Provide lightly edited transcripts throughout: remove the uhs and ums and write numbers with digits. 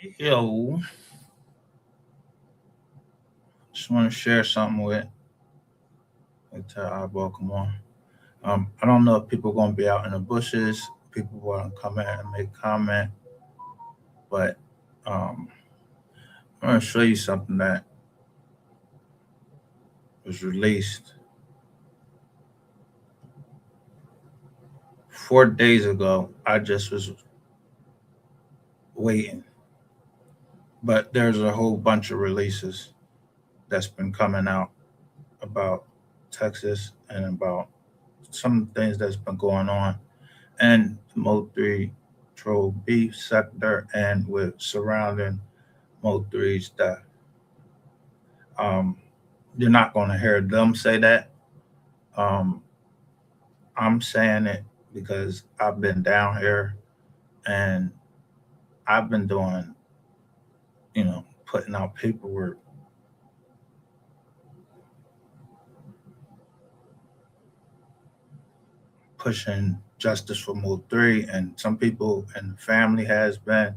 Yo, just want to share something with the eyeball. Come on. I don't know if people gonna be out in the bushes. People want to come in and make comment, but um, I'm gonna show you something that was released 4 days ago. I just was waiting, but there's a whole bunch of releases that's been coming out about Texas and about some things that's been going on and the MO3 troll beef sector and with surrounding MO3s that um, you're not going to hear them say that. Um, I'm saying it because I've been down here and I've been doing, putting out paperwork, pushing justice for MO3, and some people in the family has been,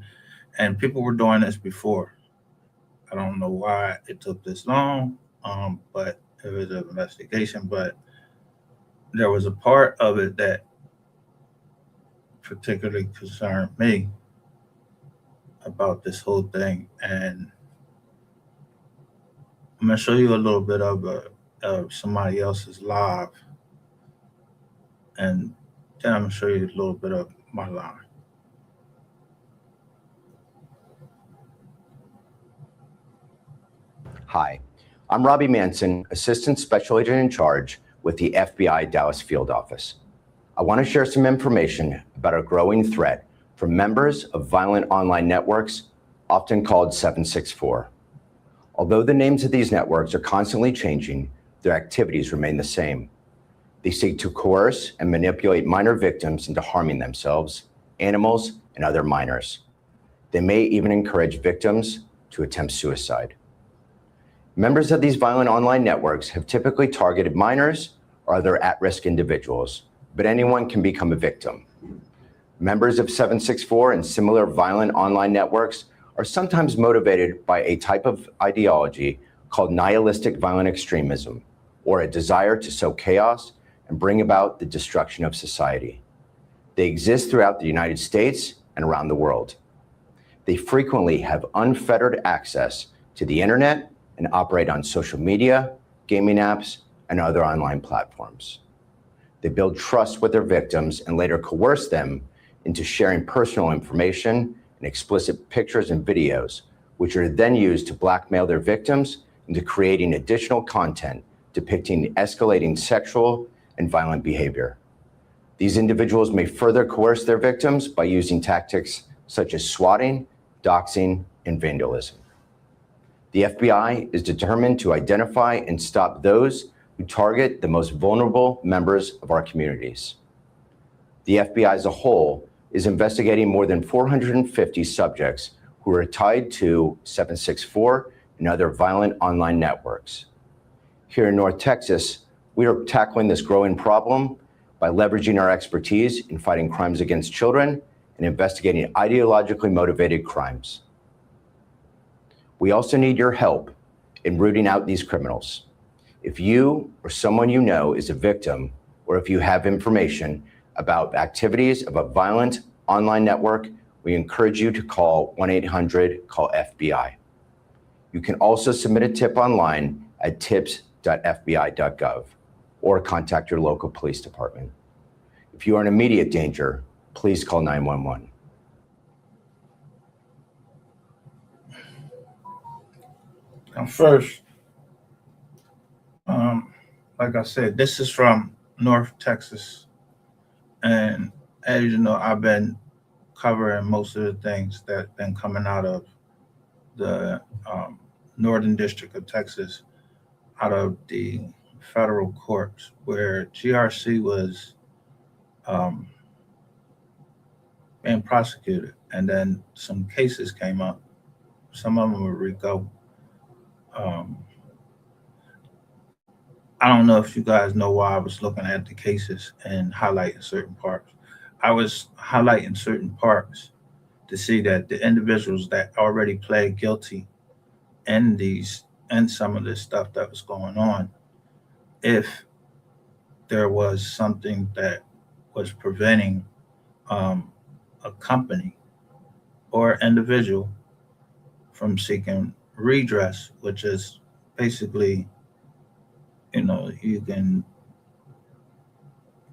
and people were doing this before. I don't know why it took this long, but it was an investigation. But there was a part of it that particularly concerned me about this whole thing, and I'm gonna show you a little bit of somebody else's live, and then I'm gonna show you a little bit of my live. Hi, I'm Robbie Manson, Assistant Special Agent in Charge with the FBI Dallas Field Office. I want to share some information about a growing threat from members of violent online networks, often called 764. Although the names of these networks are constantly changing, their activities remain the same. They seek to coerce and manipulate minor victims into harming themselves, animals, and other minors. They may even encourage victims to attempt suicide. Members of these violent online networks have typically targeted minors or other at-risk individuals, but anyone can become a victim. Members of 764 and similar violent online networks are sometimes motivated by a type of ideology called nihilistic violent extremism, or a desire to sow chaos and bring about the destruction of society. They exist throughout the United States and around the world. They frequently have unfettered access to the internet and operate on social media, gaming apps, and other online platforms. They build trust with their victims and later coerce them into sharing personal information and explicit pictures and videos, which are then used to blackmail their victims into creating additional content depicting escalating sexual and violent behavior. These individuals may further coerce their victims by using tactics such as swatting, doxing, and vandalism. The FBI is determined to identify and stop those who target the most vulnerable members of our communities. The FBI as a whole is investigating more than 450 subjects who are tied to 764 and other violent online networks. Here in North Texas, we are tackling this growing problem by leveraging our expertise in fighting crimes against children and investigating ideologically motivated crimes. We also need your help in rooting out these criminals. If you or someone you know is a victim, or if you have information about activities of a violent online network, we encourage you to call 1-800-CALL-FBI. You can also submit a tip online at tips.fbi.gov or contact your local police department. If you are in immediate danger, please call 911. Now, first, like I said, this is from North Texas, and as you know, I've been covering most of the things that have been coming out of the Northern District of Texas, out of the federal courts, where GRC was um, being prosecuted, and then some cases came up. Some of them were Rico. Um, I don't know if you guys know why I was looking at the cases and highlighting certain parts. I was highlighting certain parts to see that the individuals that already pled guilty in these and some of this stuff that was going on, if there was something that was preventing um, a company or individual from seeking redress, which is basically, you can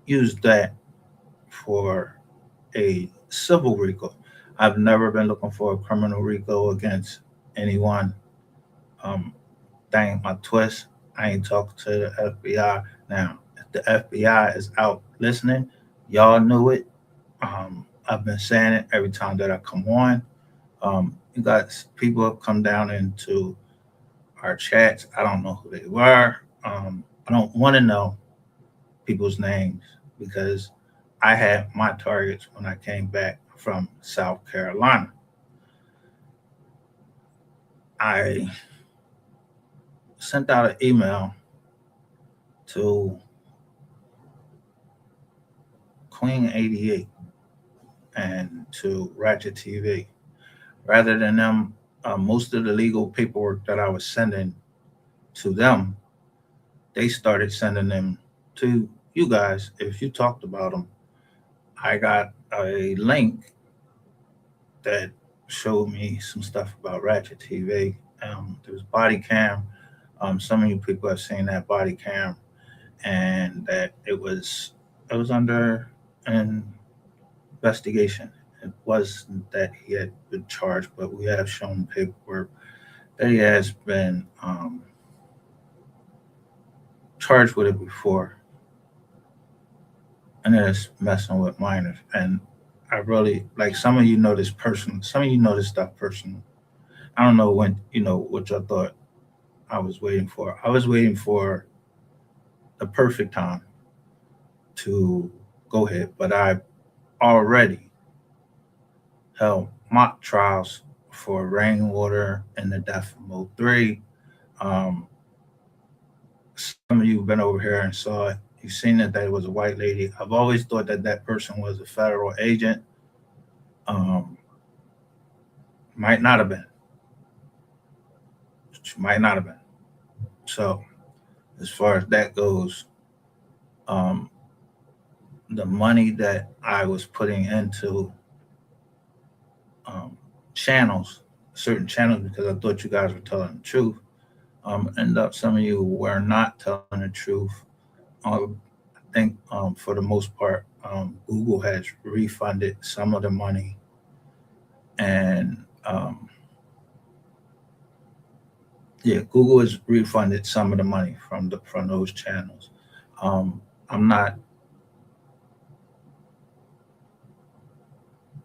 use that for a civil RICO. I've never been looking for a criminal RICO against anyone. Um, that ain't my twist. I ain't talking to the FBI. Now, if the FBI is out listening, y'all knew it. I've been saying it every time that I come on. You got people have come down into our chats. I don't know who they were. I don't want to know people's names because I had my targets when I came back from South Carolina. I sent out an email to Queen 88 and to Ratchet TV. Rather than them, most of the legal paperwork that I was sending to them, they started sending them to you guys. If you talked about them, I got a link that showed me some stuff about Ratchet TV. There was body cam. Some of you people have seen that body cam, and that it was under an investigation. It wasn't that he had been charged, but we have shown paperwork that he has been charged with it before, and it's messing with minors. And I really like some of you know this person, some of you know this stuff personal. I don't know when what y'all thought I was waiting for. I was waiting for the perfect time to go ahead, but I already held mock trials for Rainwater and the death of MO3. Um, some of you have been over here and saw it. You've seen that it was a white lady. I've always thought that that person was a federal agent. Um, might not have been. She might not have been. So, as far as that goes, um, the money that I was putting into um, channels, certain channels, because I thought you guys were telling the truth, end up some of you were not telling the truth. I think for the most part, Google has refunded some of the money, and yeah, Google has refunded some of the money from those channels. Um, I'm not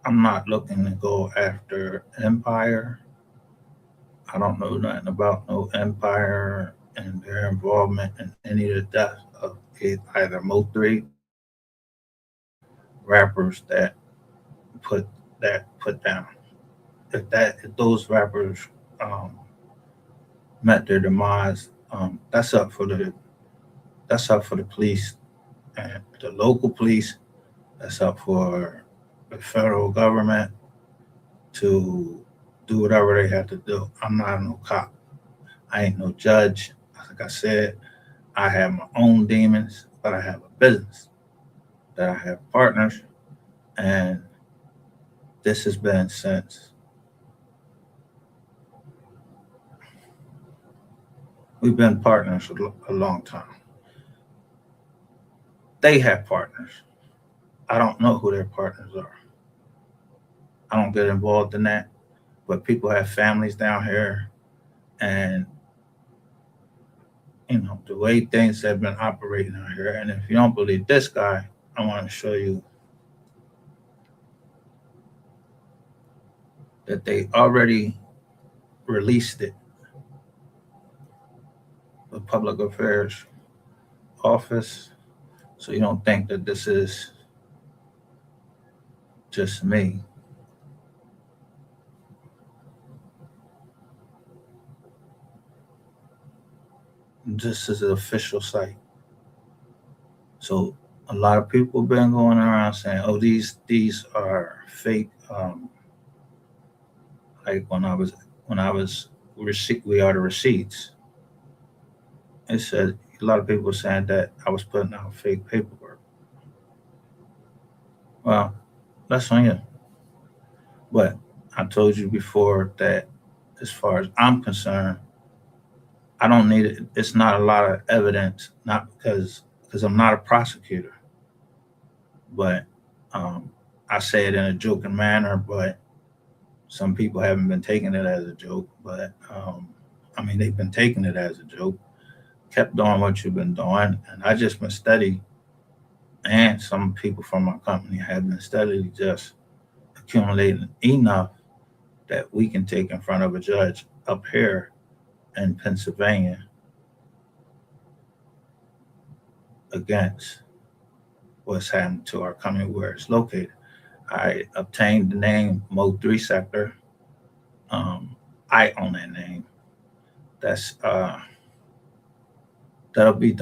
I'm not looking to go after Empire. I don't know nothing about no Empire and their involvement in any of the deaths of either Mo3 rappers put put down. If those rappers um, met their demise, that's up for the police and the local police. That's up for the federal government to do whatever they have to do. I'm not no cop. I ain't no judge. Like I said, I have my own demons, but I have a business that I have partners, and this has been since we've been partners a long time. They have partners. I don't know who their partners are. I don't get involved in that, but people have families down here, and the way things have been operating out here. And if you don't believe this guy, I want to show you that they already released it. The Public Affairs Office, so you don't think that this is just me. This is an official site. So a lot of people been going around saying, "Oh, these are fake Like we are the receipts. It said a lot of people were saying that I was putting out fake paperwork. Well, that's on you. But I told you before that as far as I'm concerned, I don't need it. It's not a lot of evidence, not because I'm not a prosecutor, but um, I say it in a joking manner, but some people haven't been taking it as a joke. But I mean, they've been taking it as a joke, kept doing what you've been doing, and I just been steady. And some people from my company have been steadily just accumulating enough that we can take in front of a judge up here in Pennsylvania against what's happened to our company where it's located. I obtained the name MO3 sector. Um, I own that name. That's that'll be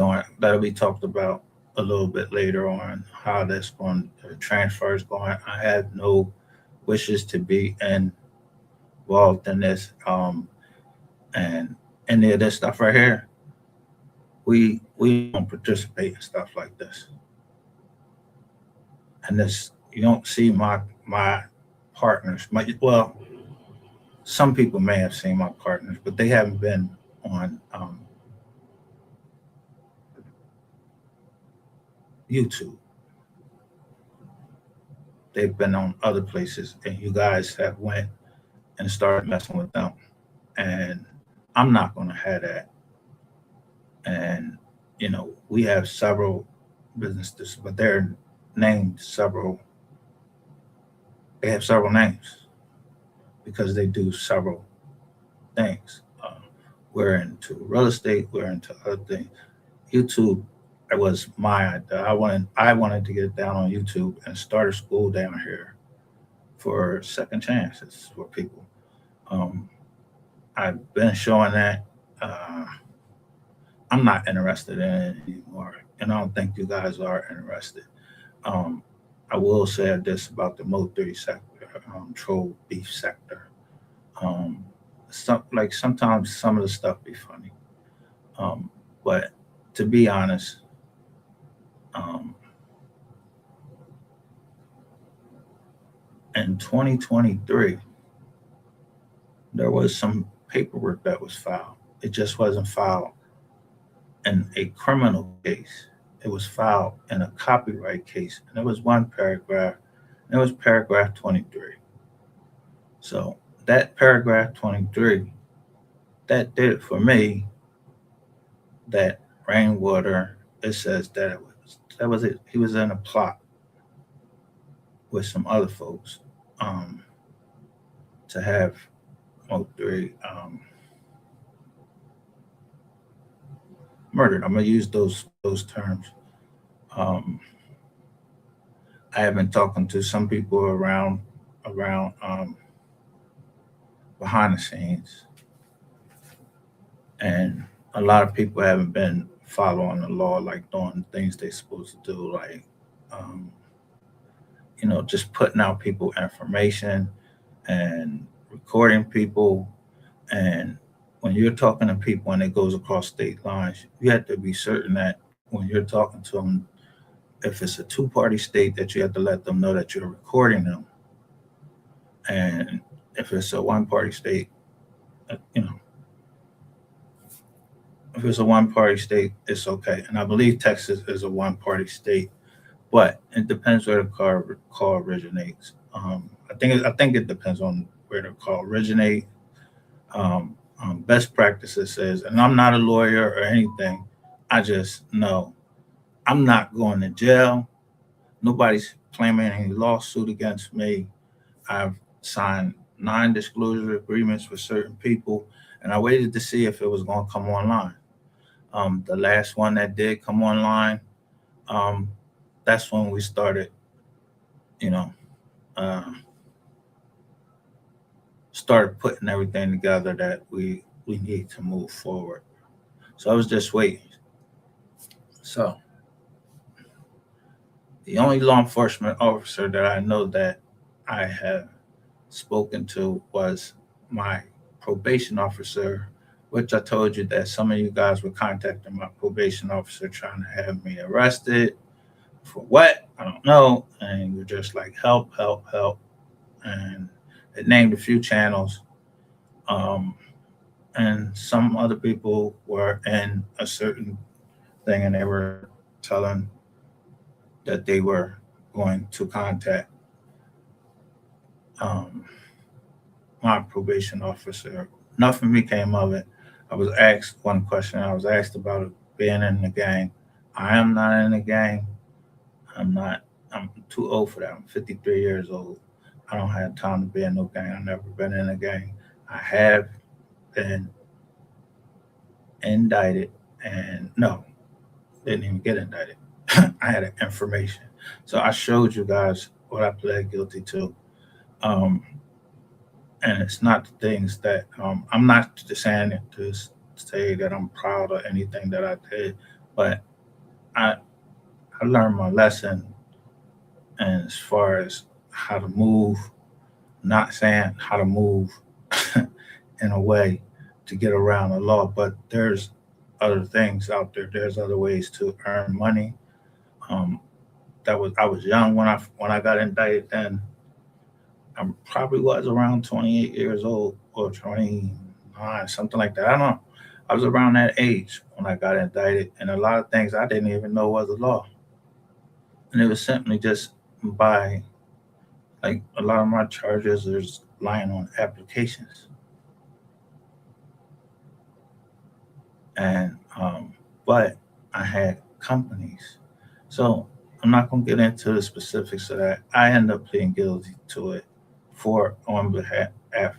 talked about a little bit later on how that's going to transfer is going. I have no wishes to be involved in this and any of this stuff right here. We don't participate in stuff like this. And this you don't see my partners. Well, some people may have seen my partners, but they haven't been on YouTube. They've been on other places, and you guys have went and started messing with them. And I'm not going to have that. And we have several businesses, but they're named several. They have several names because they do several things. We're into real estate. We're into other things. YouTube, it was my idea. I wanted to get down on YouTube and start a school down here for second chances for people. Um, I've been showing that I'm not interested in it anymore, and I don't think you guys are interested. Um, I will say this about the MO3 sector, troll beef sector. Um, sometimes some of the stuff be funny, um, but to be honest, um, in 2023, there was some paperwork that was filed. It just wasn't filed in a criminal case. It was filed in a copyright case. And there was one paragraph, and it was paragraph 23. So that paragraph 23, that did it for me. That Rainwater, it says that was it. He was in a plot with some other folks to have MO3 murdered. I'm gonna use those terms. Um, I have been talking to some people around behind the scenes, and a lot of people haven't been following the law, like doing things they're supposed to do, like um, just putting out people information and recording people. And when you're talking to people and it goes across state lines, you have to be certain that when you're talking to them, if it's a two-party state, that you have to let them know that you're recording them. And if it's a one-party state, uh, you know, if it's a one-party state, it's okay. And I believe Texas is a one-party state, but it depends where the call originates. I think it depends on where the call originate. Best practices says, and I'm not a lawyer or anything. I just know I'm not going to jail. Nobody's claiming any lawsuit against me. I've signed 9 disclosure agreements with certain people, and I waited to see if it was going to come online. The last one that did come online, um, that's when we started, you know, uh, started putting everything together that we need to move forward. So I was just waiting. So the only law enforcement officer that I know that I have spoken to was my probation officer, which I told you that some of you guys were contacting my probation officer trying to have me arrested for what? I don't know. And you're just like, help, help, help. And it named a few channels. Um, and some other people were in a certain thing and they were telling that they were going to contact um, my probation officer. Nothing became of it. I was asked one question. I was asked about being in the gang. I am not in the gang. I'm not. I'm too old for that. I'm 53 years old. I don't have time to be in no gang. I've never been in a gang. I have been indicted, and no, didn't even get indicted. I had information, so I showed you guys what I pled guilty to. Um, and it's not the things that I'm not just saying it to say that I'm proud of anything that I did, but I I learned my lesson, and as far as how to move, not saying how to move in a way to get around the law, but there's other things out there. There's other ways to earn money. Um, that was I was young when I got indicted. Then I probably was around 28 years old or 29, something like that. I don't know. I was around that age when I got indicted, and a lot of things I didn't even know was the law, and it was simply just by like a lot of my charges is lying on applications, and but I had companies, so I'm not gonna get into the specifics of that. I end up pleading guilty to it for on behalf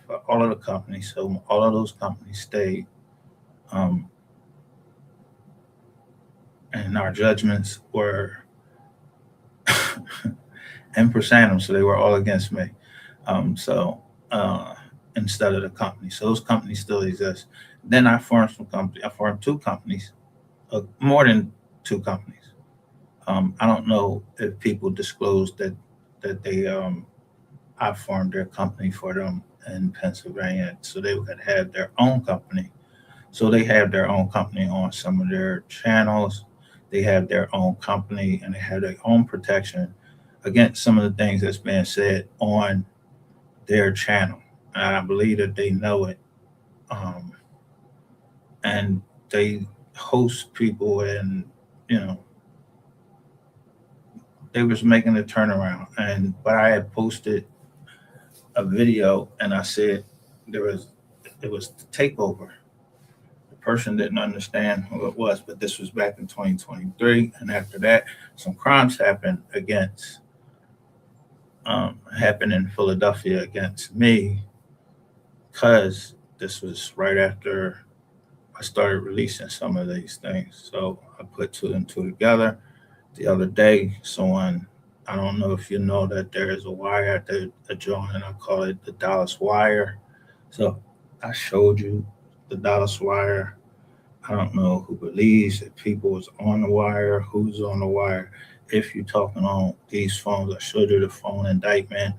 of all of the companies. So all of those companies stayed, um, and our judgments were in personam, so they were all against me. So instead of the company, so those companies still exist. Then I formed some company. I formed two companies, more than two companies. I don't know if people disclosed that they I formed their company for them in Pennsylvania, so they could have their own company. So they have their own company on some of their channels. They have their own company and they have their own protection against some of the things that's being said on their channel. And I believe that they know it. Um, and they host people and, you know, they was making a turnaround. And, but I had posted a video and I said there was, it was the takeover. The person didn't understand who it was, but this was back in 2023. And after that, some crimes happened in Philadelphia against me because this was right after I started releasing some of these things. So I put two and two together. The other day, someone, I don't know if you know that there is a wire at the joint, and I call it the Dallas wire. So I showed you the Dallas wire. I don't know who believes that people is on the wire, who's on the wire. If you're talking on these phones, I showed you the phone indictment,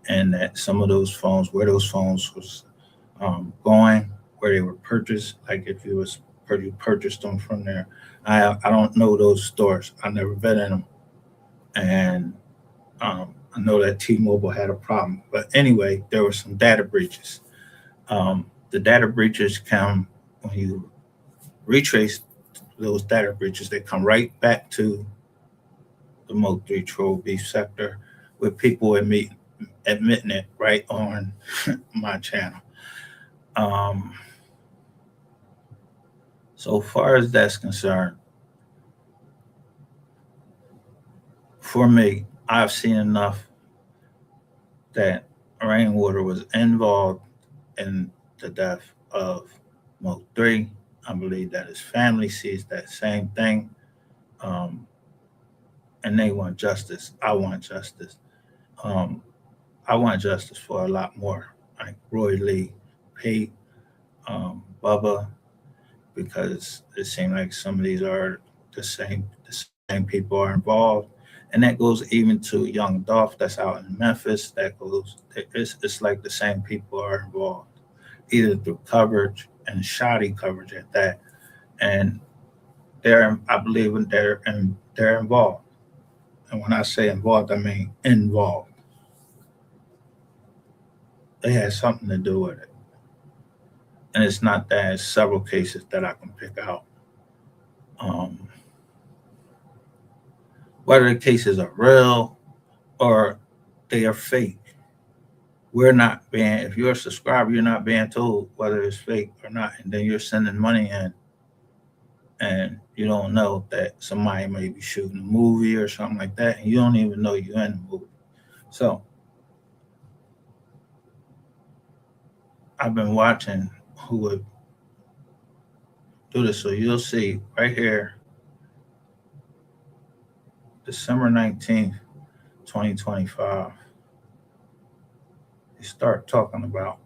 and that some of those phones, where those phones was going, where they were purchased, like if you purchased them from there. I don't know those stores. I never been in them, and I know that T-Mobile had a problem. But anyway, there were some data breaches. The data breaches come when you retrace those data breaches. They come right back to the MO3 troll beef sector, with people admitting it right on my channel. Um, so far as that's concerned, for me, I've seen enough that Rainwater was involved in the death of MO3. I believe that his family sees that same thing, um, and they want justice. I want justice. Um, I want justice for a lot more, like Roy Lee, Pete, Bubba, because it seems like some of these are the same. The same people are involved, and that goes even to Young Dolph that's out in Memphis. That goes. It's like the same people are involved. either through coverage and shoddy coverage at that. And I believe they're involved. And when I say involved, I mean involved. They had something to do with it. And it's not that, it's several cases that I can pick out. Um, whether the cases are real or they are fake. We're not being, if you're a subscriber, you're not being told whether it's fake or not. And then you're sending money in and you don't know that somebody may be shooting a movie or something like that. And you don't even know you're in the movie. So I've been watching who would do this. So you'll see right here, December 19th, 2025, they start talking about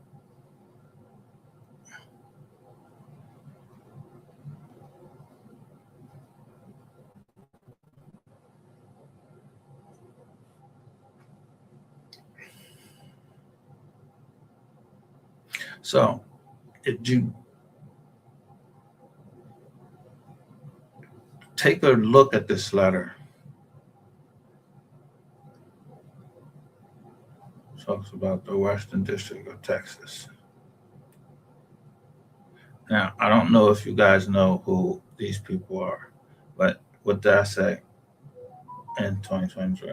so if you take a look at this letter, it talks about the Western District of Texas. Now, I don't know if you guys know who these people are, but what did I say in 2023?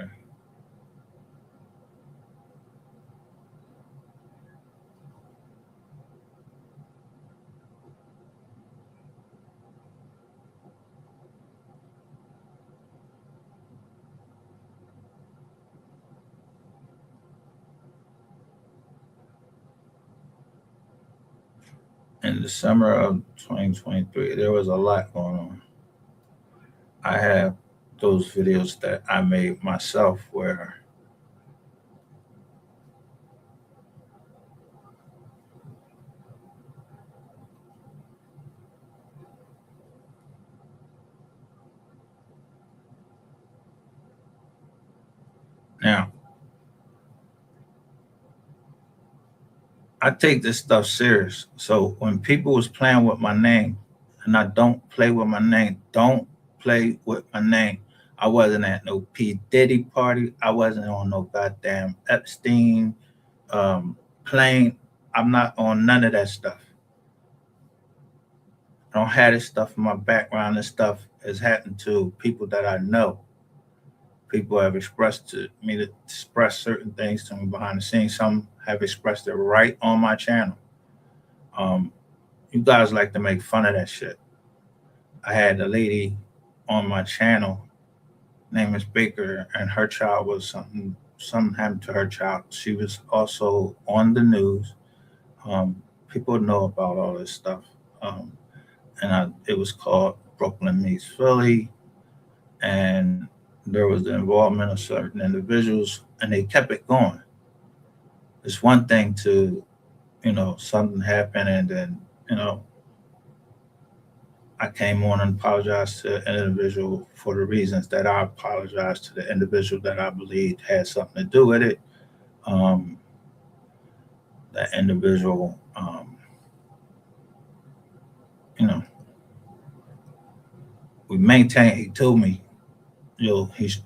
In the summer of 2023, there was a lot going on. I have those videos that I made myself where now I take this stuff serious. So when people was playing with my name, and I don't play with my name, don't play with my name. I wasn't at no P. Diddy party. I wasn't on no goddamn Epstein plane. I'm not on none of that stuff. I don't have this stuff in my background. This stuff has happened to people that I know. People have expressed to me to express certain things to me behind the scenes. Some have expressed it right on my channel. You guys like to make fun of that shit. I had a lady on my channel, name is Baker, and her child was something happened to her child. She was also on the news. People know about all this stuff. It was called Brooklyn Meets Philly, and there was the involvement of certain individuals, and they kept it going. It's one thing to, something happened, and then, I came on and apologized to an individual for the reasons that I apologized to the individual that I believed had something to do with it. That individual, we maintained. He told me, he's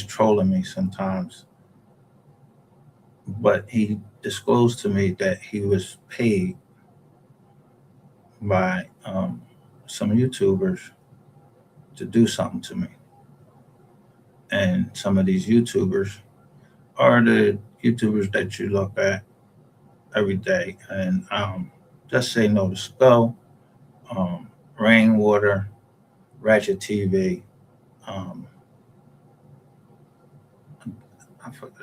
trolling me sometimes, but he disclosed to me that he was paid by some YouTubers to do something to me. And some of these YouTubers are the YouTubers that you look at every day. And just say no to Skull, Rainwater, Ratchet TV. I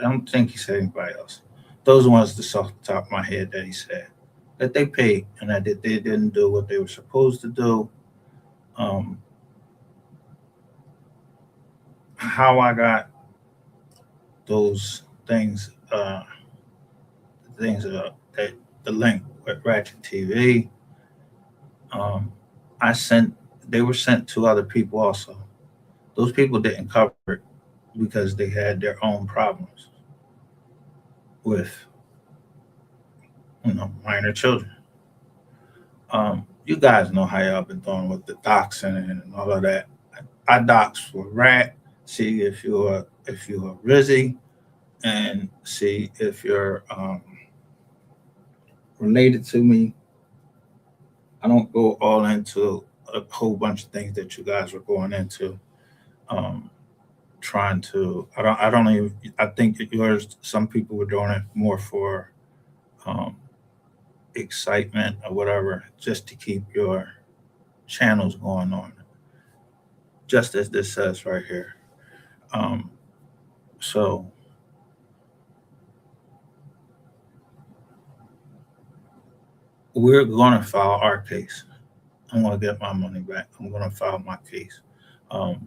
don't think he said anybody else. Those are ones that's off the top of my head that he said that they paid and that they didn't do what they were supposed to do. How I got those things, that the link with Ratchet TV, they were sent to other people also. Those people didn't cover it because they had their own problems with, minor children. You guys know how y'all been doing with the doxing and all of that. I dox for Rat, see if you're Rizzy, and see if you're related to me. I don't go all into a whole bunch of things that you guys are going into. Um, Trying to, I don't even. I think that yours. Some people were doing it more for um, excitement or whatever, just to keep your channels going on. Just as this says right here. Um, so we're going to file our case. I'm going to get my money back. I'm going to file my case.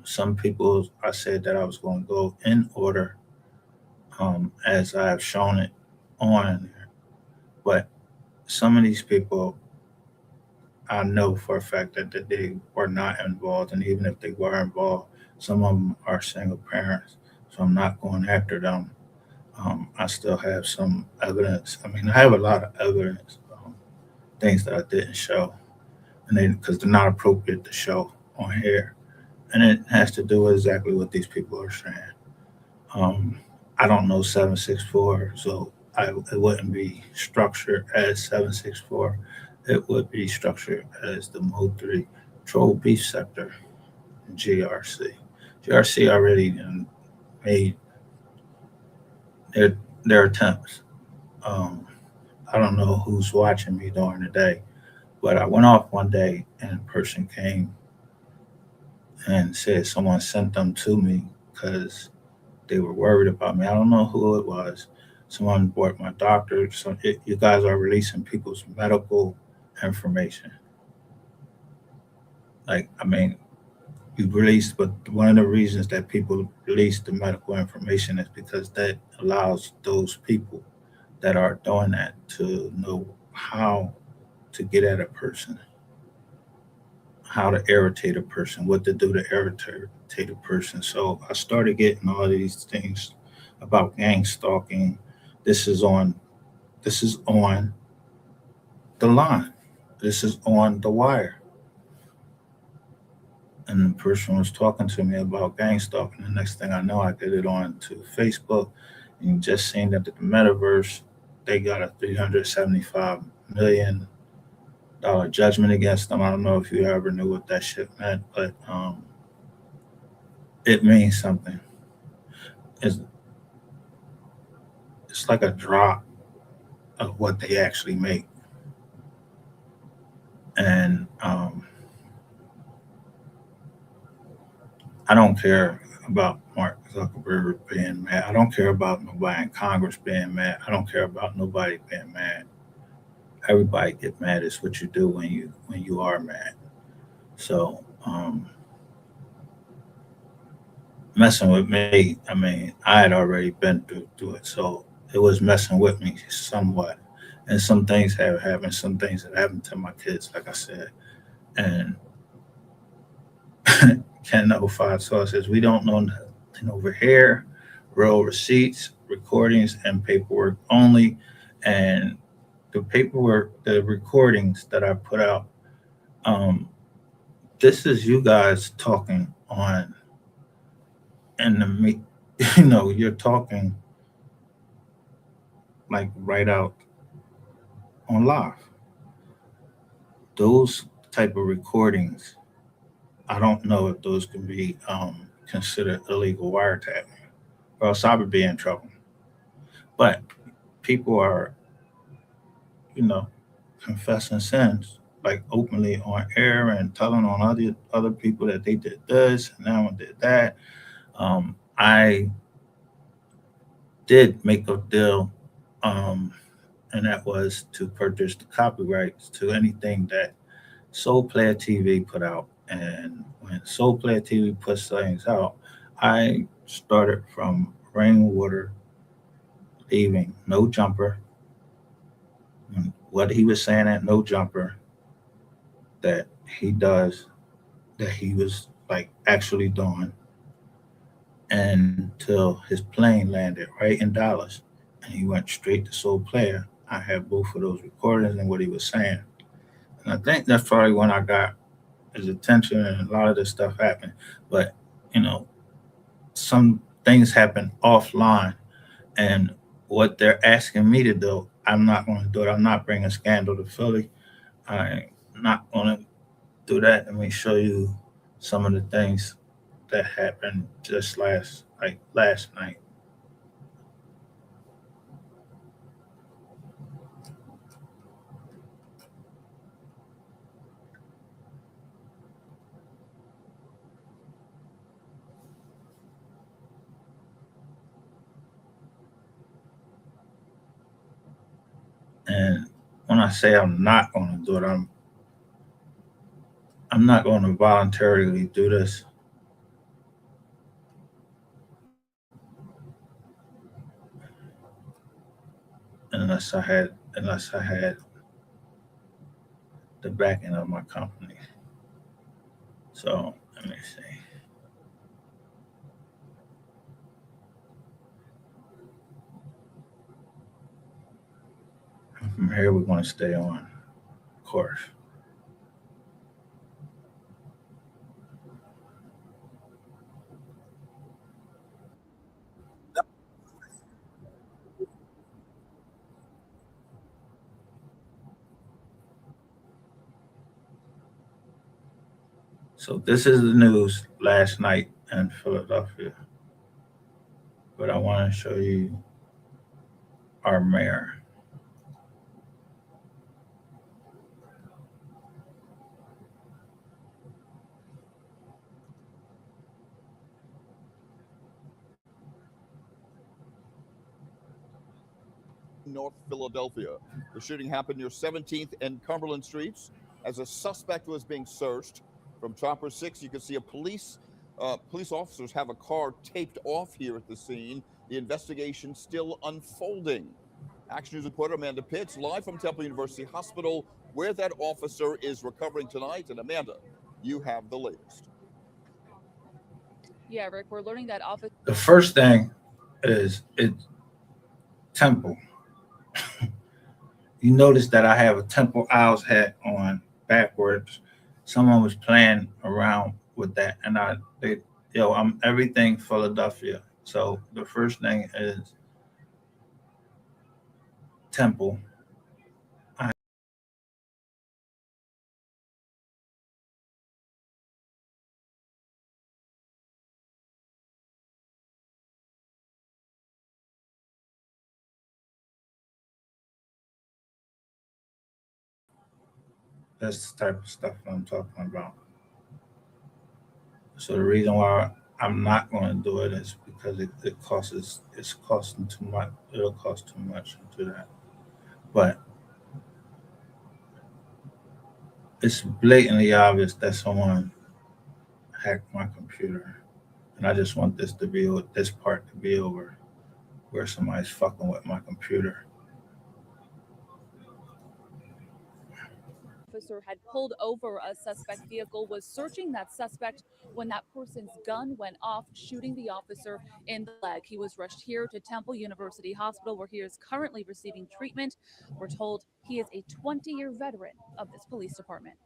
Some people, I said that I was going to go in order, as I have shown it on there. But some of these people, I know for a fact that they were not involved. And even if they were involved, some of them are single parents. So I'm not going after them. I still have some evidence. I mean, I have a lot of evidence, things that I didn't show, and they because they're not appropriate to show on here, and it has to do with exactly what these people are saying. Um, I don't know 764, so it wouldn't be structured as 764. It would be structured as the MO3 Troll Beef Sector, GRC. GRC already made their their attempts. Um, I don't know who's watching me during the day, but I went off one day and a person came and said someone sent them to me because they were worried about me. I don't know who it was. Someone brought my doctor. You guys are releasing people's medical information. Like, I mean, you released, but one of the reasons that people release the medical information is because that allows those people that are doing that to know how to get at a person, how to irritate a person, what to do to irritate a person. So I started getting all these things about gang stalking. This is on this is on the line. This is on the wire. And the person was talking to me about gang stalking. The next thing I know, I get it on to Facebook, and just seeing that the metaverse, they got a $375 million judgment against them. I don't know if you ever knew what that shit meant, but it means something. It's, it's like a drop of what they actually make. And I don't care about Mark Zuckerberg being mad. I don't care about nobody in Congress being mad. I don't care about nobody being mad. Everybody get mad. It's what you do when you are mad. So messing with me, I mean, I had already been through it, so it was messing with me somewhat. And some things have happened. Some things have happened to my kids, like I said. And Ken No Five Says we don't know nothing over here. Real receipts, recordings, and paperwork only. And the paperwork, the recordings that I put out, um, this is you guys talking on, and the me, you're talking like right out on live. Those type of recordings, I don't know if those can be considered illegal wiretapping, or else I would be in trouble. But people are, you know, confessing sins like openly on air and telling on other people that they did this and that one did that. I did make a deal, um, and that was to purchase the copyrights to anything that Soul Player TV put out. And when Soul Player TV puts things out, I started from Rainwater leaving No Jumper, and what he was saying at No Jumper that he does, that he was like actually doing until his plane landed right in Dallas and he went straight to Soul Player. I had both of those recordings and what he was saying. And I think that's probably when I got his attention and a lot of this stuff happened. But, you know, some things happen offline, and what they're asking me to do, I'm not going to do it. I'm not bringing scandal to Philly. I'm not going to do that. Let me show you some of the things that happened just last night. And when I say I'm not going to do it, I'm not going to voluntarily do this unless I had the backing of my company. So let me see. From here, we're going to stay on course. So this is the news last night in Philadelphia, but I want to show you our mayor. North Philadelphia. The shooting happened near 17th and Cumberland Streets as a suspect was being searched. From Chopper 6, you can see police officers have a car taped off here at the scene. The investigation still unfolding. Action News reporter Amanda Pitts live from Temple University Hospital, where that officer is recovering tonight. And Amanda, you have the latest. Yeah, Rick, we're learning that office. The first thing is it's Temple. You notice that I have a Temple Owls hat on backwards. Someone was playing around with that, and I'm everything Philadelphia. So the first thing is Temple. I, that's the type of stuff I'm talking about. So the reason why I'm not going to do it is because it's costing too much. It'll cost too much to do that. But it's blatantly obvious that someone hacked my computer, and I just want this part to be over, where somebody's fucking with my computer. Officer had pulled over a suspect vehicle, was searching that suspect when that person's gun went off, shooting the officer in the leg. He was rushed here to Temple University Hospital, where he is currently receiving treatment. We're told he is a 20-year veteran of this police department.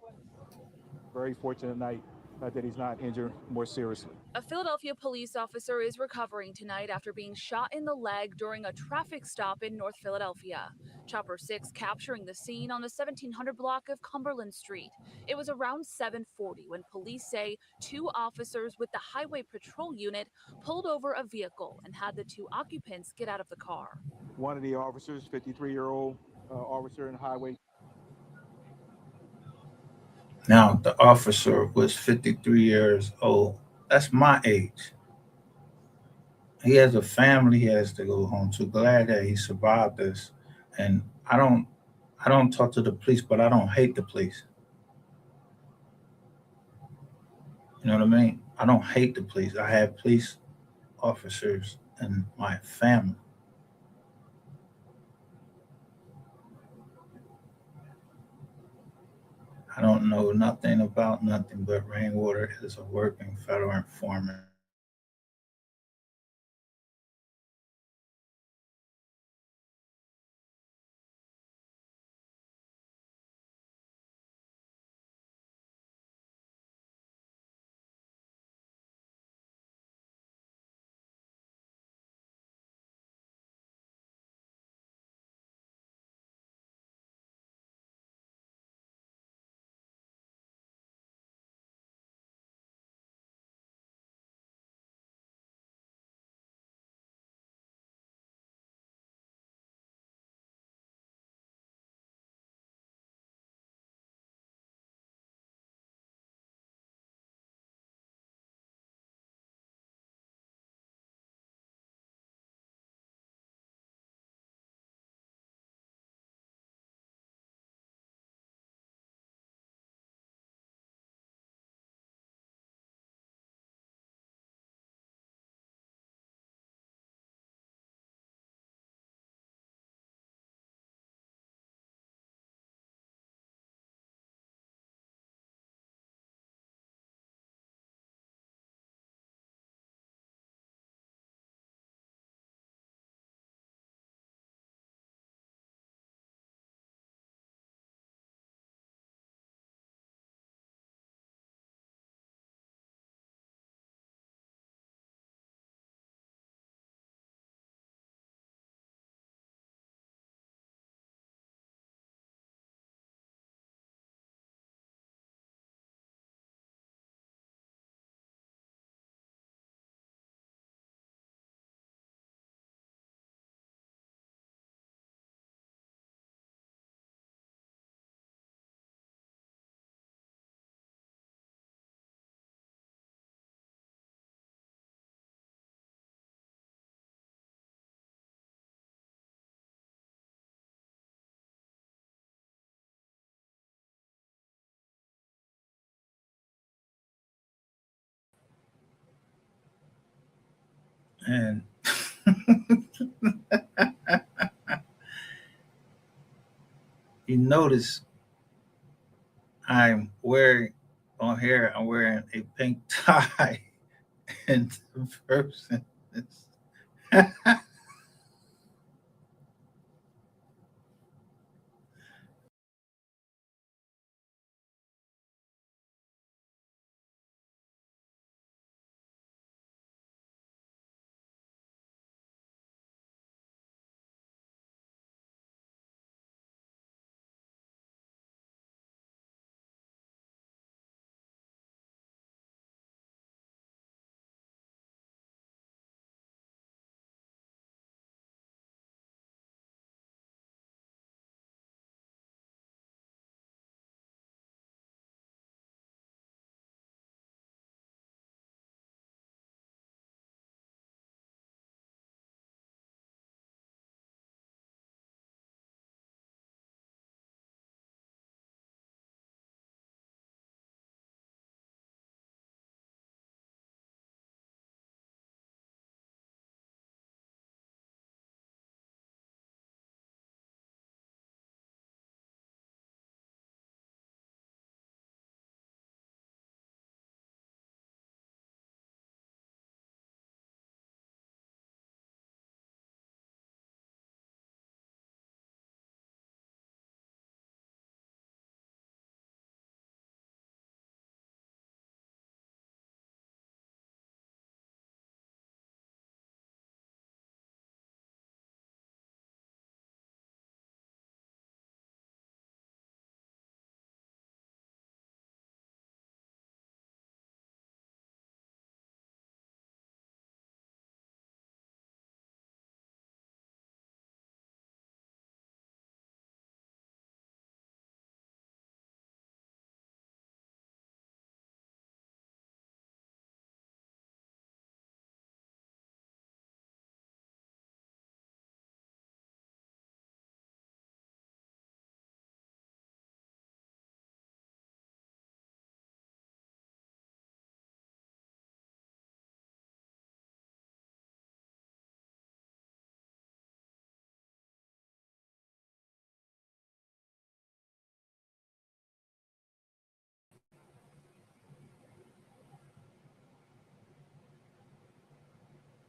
Very fortunate tonight that he's not injured more seriously. A Philadelphia police officer is recovering tonight after being shot in the leg during a traffic stop in North Philadelphia. Chopper 6 capturing the scene on the 1700 block of Cumberland Street. It was around 7:40 when police say two officers with the Highway Patrol Unit pulled over a vehicle and had the two occupants get out of the car. One of the officers, 53-year-old officer in Highway. Now the officer was 53 years old. That's my age. He has a family he has to go home to. Glad that he survived this. And I don't talk to the police, but I don't hate the police. You know what I mean? I don't hate the police. I have police officers in my family. I don't know nothing about nothing, but Rainwater is a working federal informant. And you notice I'm wearing on here, I'm wearing a pink tie. And the person is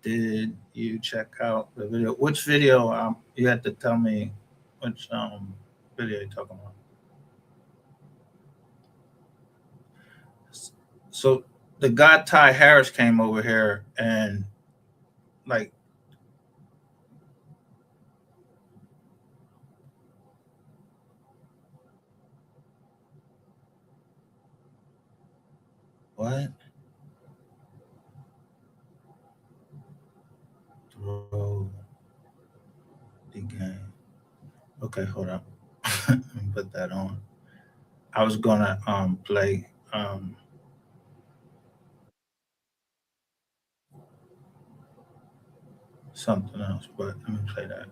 did you check out the video? Which video? You had to tell me which video you're talking about. So the guy Ty Harris came over here and like what? Throw the game. Okay, hold up. Let me put that on. I was gonna play something else, but let me play that.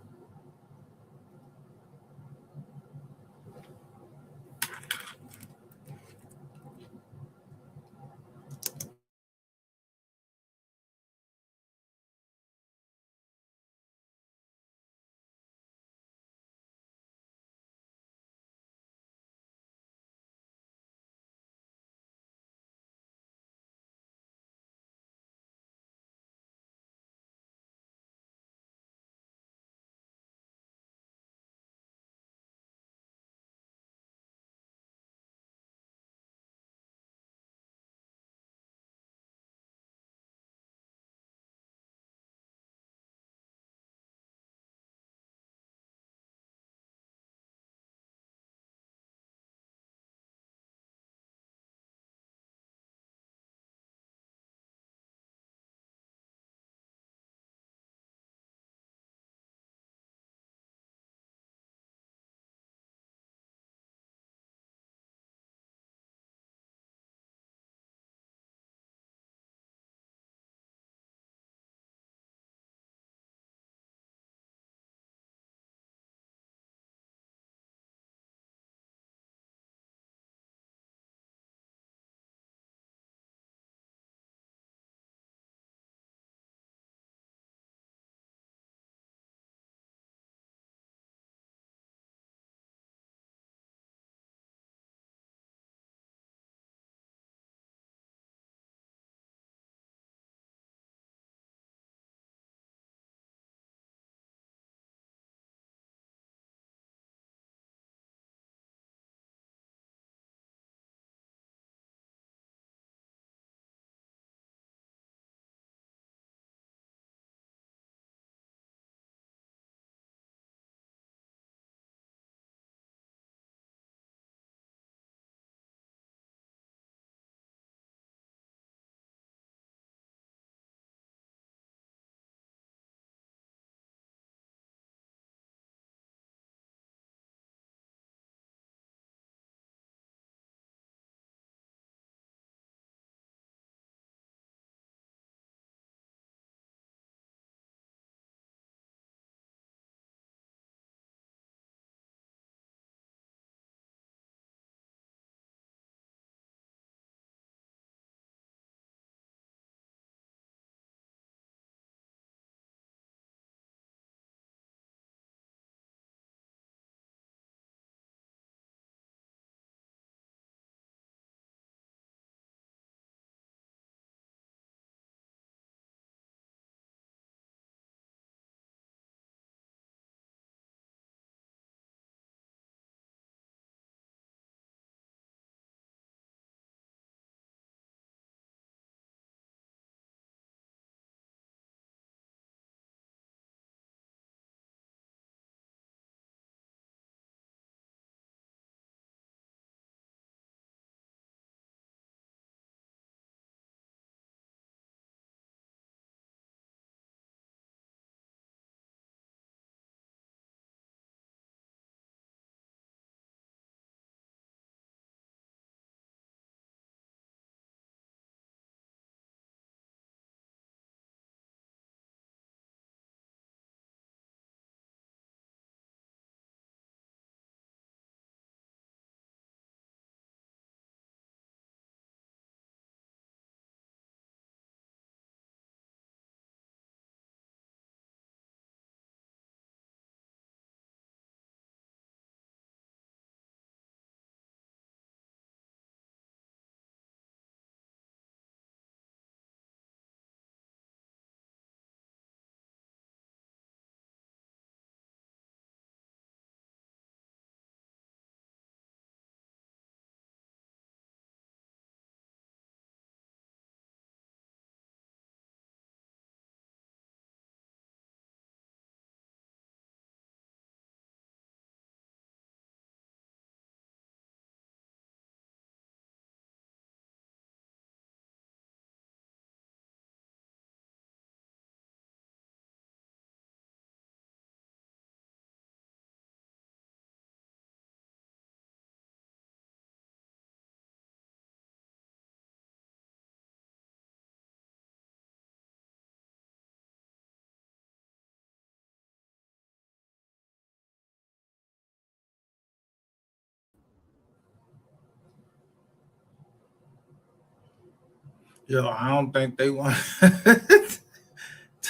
Yo, I don't think they want.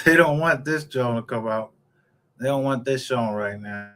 They don't want this Joan to come out. They don't want this shown right now.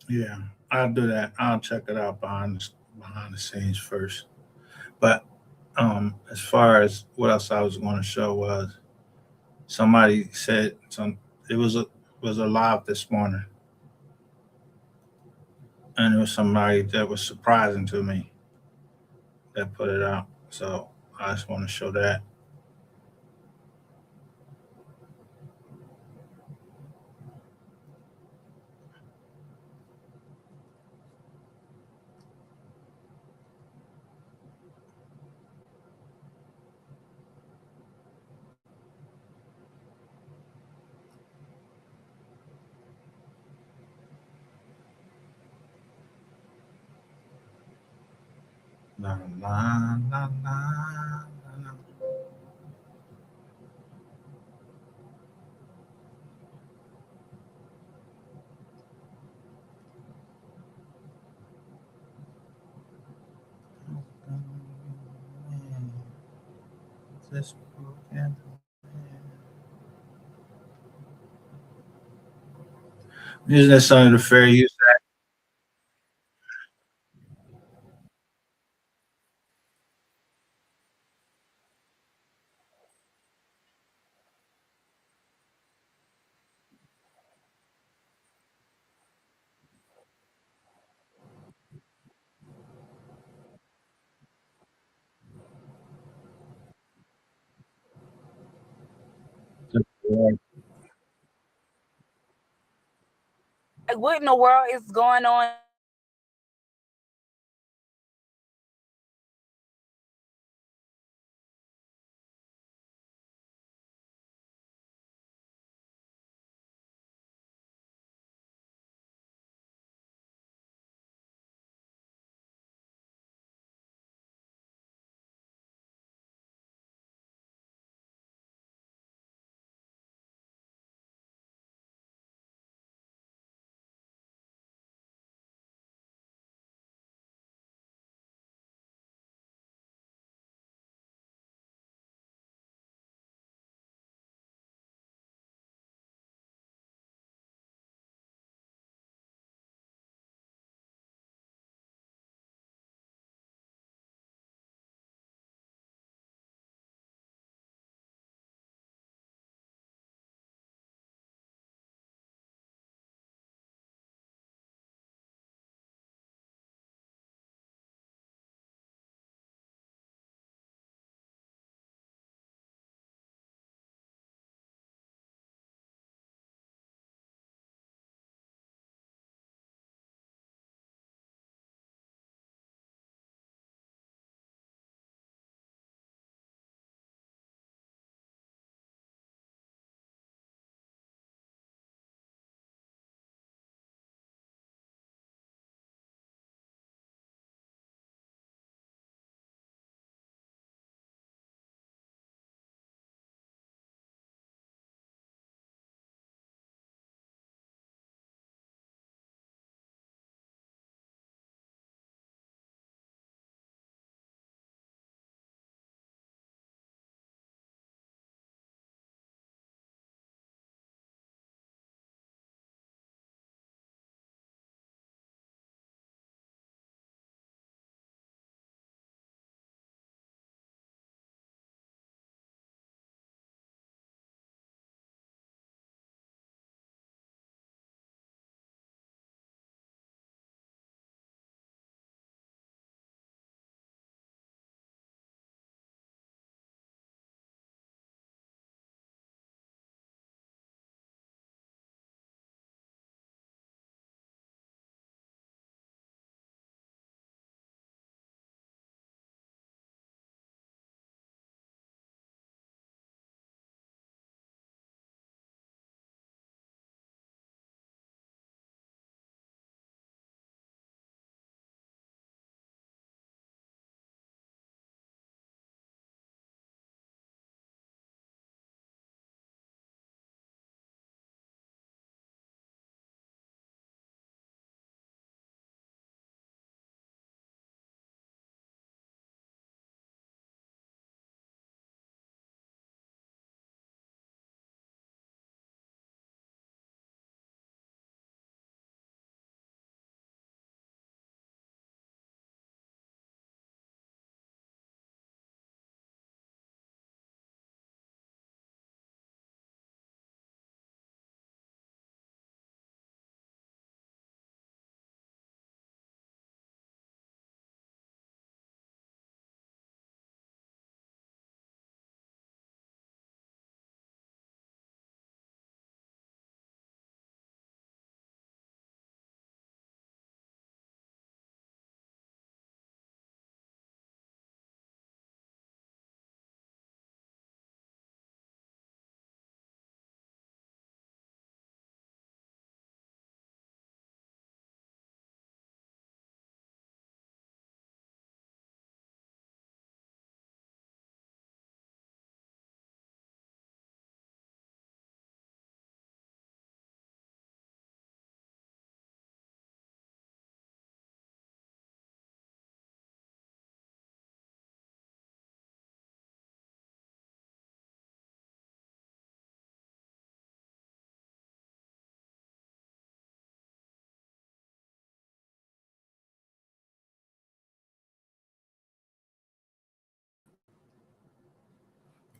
Yeah, I'll do that. I'll check it out behind the scenes first. But as far as what else I was going to show was somebody said some. It was a live this morning, and it was somebody that was surprising to me that put it out. So I just want to show that. La, la, la, la, la. this program. Isn't that something the Fair Use Act? Like, what in the world is going on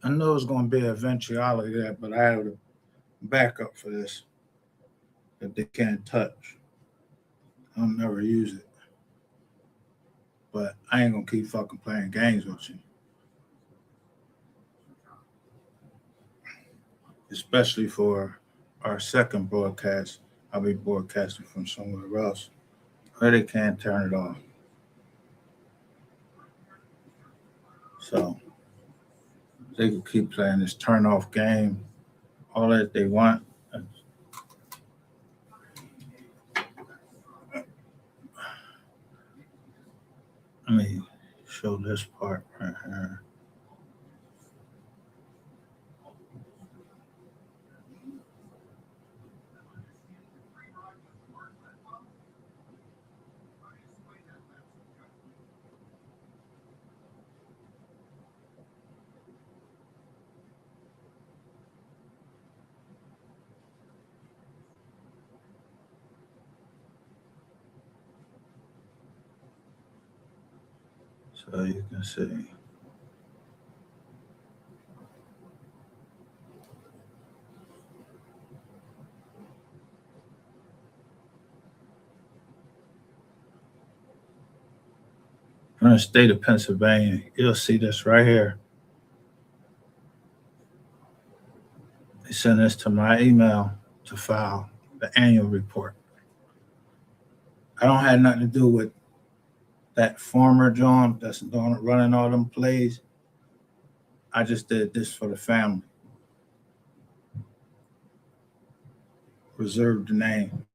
I know it's going to be an eventuality there, but I have a backup for this that they can't touch. I'll never use it. But I ain't going to keep fucking playing games with you. Especially for our second broadcast. I'll be broadcasting from somewhere else where they can't turn it off. So they can keep playing this turn off game all that they want. Let me show this part right here. So you can see. From the state of Pennsylvania, you'll see this right here. They send this to my email to file the annual report. I don't have nothing to do with that former John that's doing running all them plays. I just did this for the family. Reserved the name.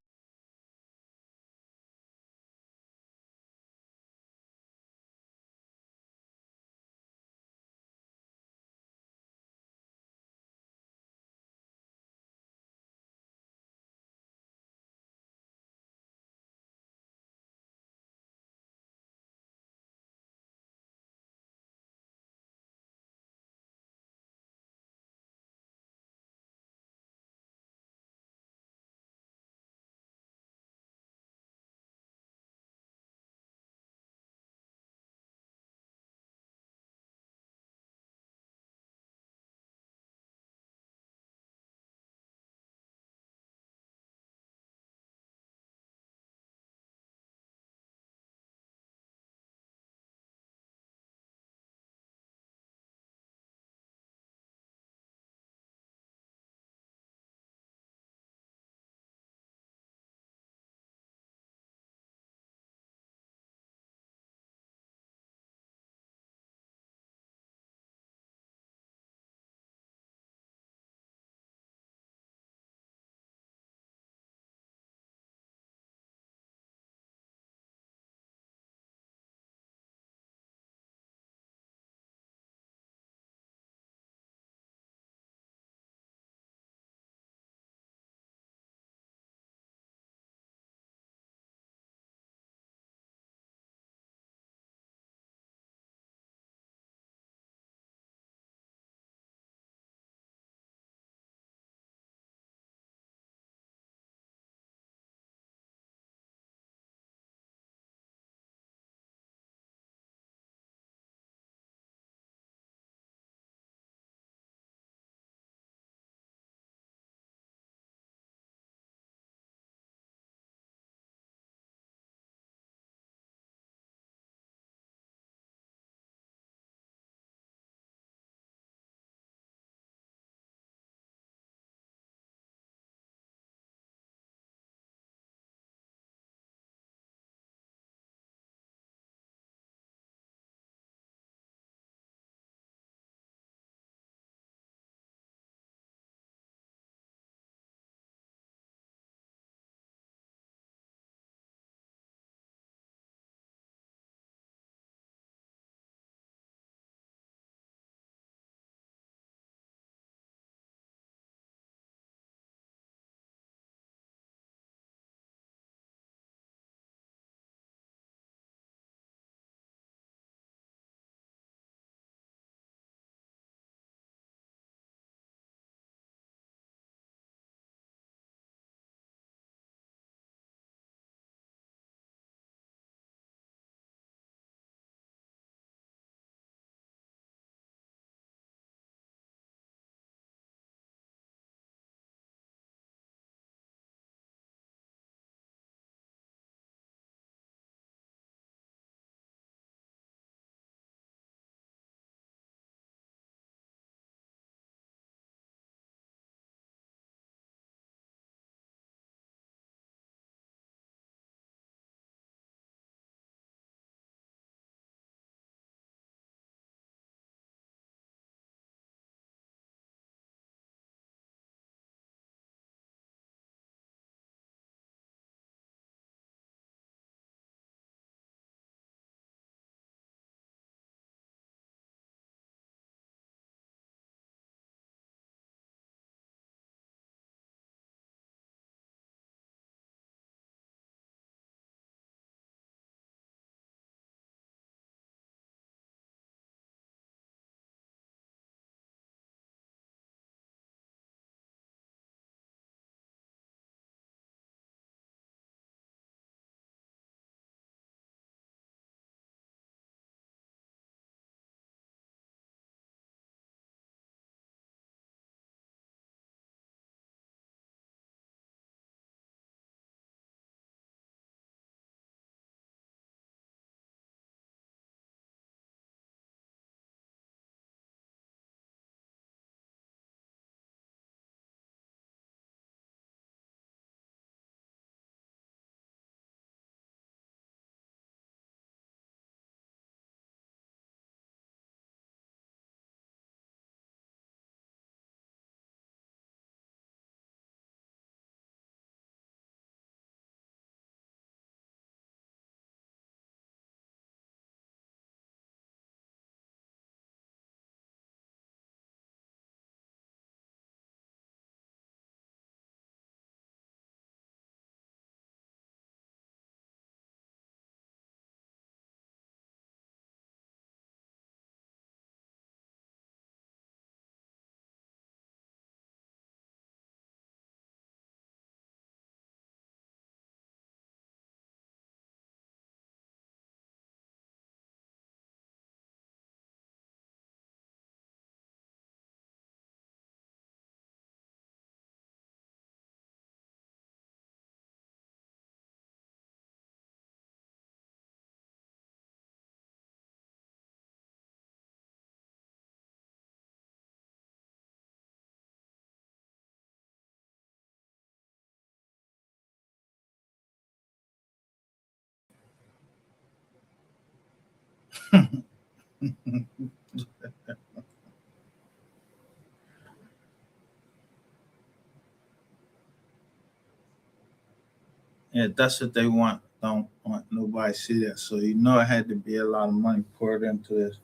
Yeah, that's what they want. Don't want nobody to see that. So you know it had to be a lot of money poured into this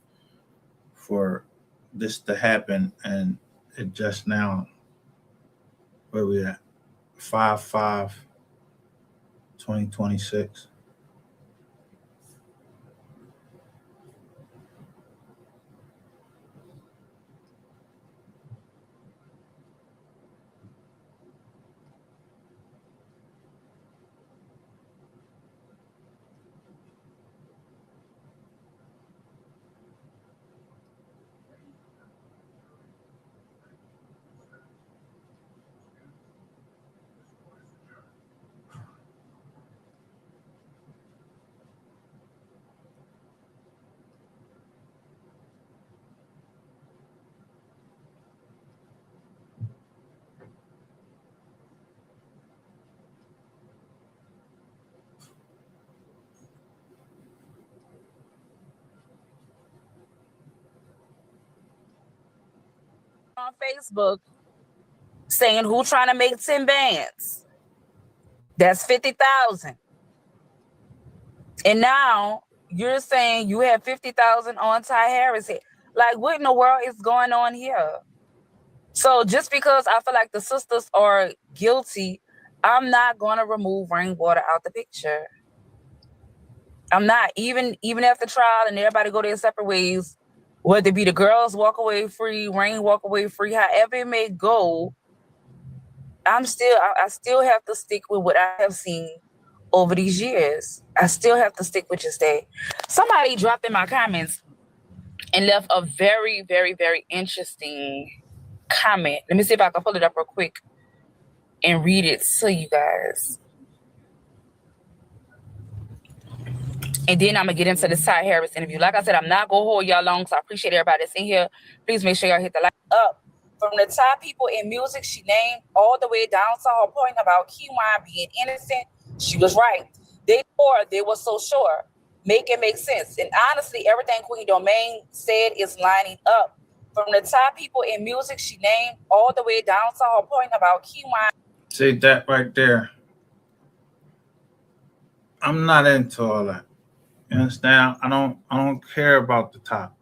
for this to happen, and it just now, where we at, 5/5/2026. On Facebook saying who trying to make 10 bands. That's 50,000. And now you're saying you have 50,000 on Ty Harris head. Like, what in the world is going on here? So just because I feel like the sisters are guilty, I'm not gonna remove Rainwater out the picture. I'm not. Even after trial and everybody go their separate ways, whether it be the girls walk away free, Rain walk away free, however it may go, I still have to stick with what I have seen over these years. I still have to stick with just that. Somebody dropped in my comments and left a very, very, very interesting comment. Let me see if I can pull it up real quick and read it to you guys. And then I'm gonna get into the Ty Harris interview. Like I said, I'm not gonna hold y'all long, so I appreciate everybody that's in here. Please make sure y'all hit the like up. From the top people in music she named all the way down to her point about Kiwan being innocent, she was right. They were so sure. Make it make sense. And honestly, everything Queen Domain said is lining up. From the top people in music she named all the way down to her point about Kiwan. See that right there? I'm not into all that. You understand? I don't care about the top.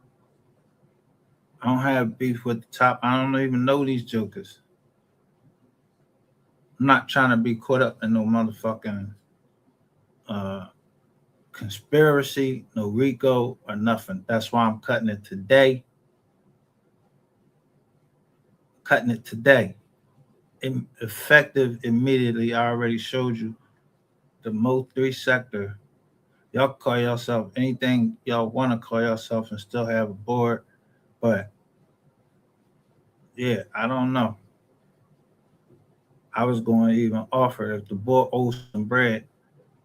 I don't have beef with the top. I don't even know these jokers. I'm not trying to be caught up in no motherfucking conspiracy, no Rico or nothing. That's why I'm cutting it today. Effective immediately. I already showed you the MO3 sector. Y'all call yourself anything y'all want to call yourself and still have a board. But yeah, I don't know. I was going to even offer if the boy owes some bread,